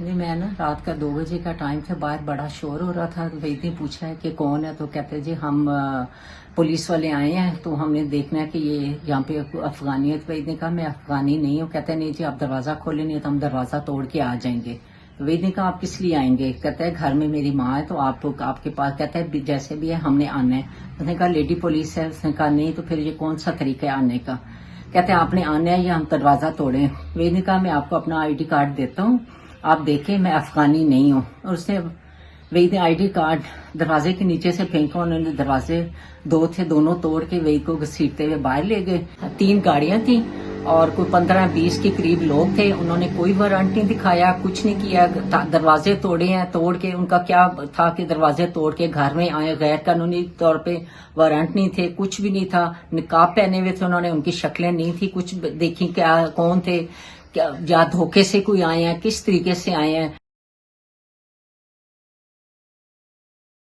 अरे मैं ना रात का 2 बजे का टाइम था, बाहर बड़ा शोर हो रहा था। तो वैद ने पूछा है कि कौन है, तो कहते जी हम पुलिस वाले आए हैं, तो हमने देखना है कि ये यहाँ पे अफगानी है। तो वैद ने कहा मैं अफगानी नहीं हूँ। कहते नहीं जी आप दरवाज़ा खोले, नहीं तो हम दरवाज़ा तोड़ के आ जाएंगे। तो वैद ने कहा आप किस लिए आएंगे? कहते हैं घर में मेरी माँ है, तो आपके पास, कहते हैं जैसे भी है हमने आना है। उसने कहा लेडी पुलिस है। उसने कहा नहीं, तो फिर ये कौन सा तरीका है आने का? कहते हैं आपने आना है या हम दरवाज़ा तोड़े? वैद ने कहा मैं आपको अपना ID कार्ड देता हूँ, आप देखें मैं अफगानी नहीं हूँ। और उसने वही ID कार्ड दरवाजे के नीचे से फेंका। उन्होंने दरवाजे दो थे, दोनों तोड़ के वही को घसीटते हुए बाहर ले गए। 3 गाड़ियां थी और कोई 15-20 के करीब लोग थे। उन्होंने कोई वारंट नहीं दिखाया, कुछ नहीं किया। दरवाजे तोड़े हैं, तोड़ के उनका क्या था कि दरवाजे तोड़ के घर में आए, गैर कानूनी तौर पे वारंट नहीं थे, कुछ भी नहीं था। निकाब पहने हुए थे उन्होंने, उनकी शक्लें नहीं थी कुछ देखी, क्या कौन थे, क्या या धोखे से कोई आए हैं, किस तरीके से आए हैं।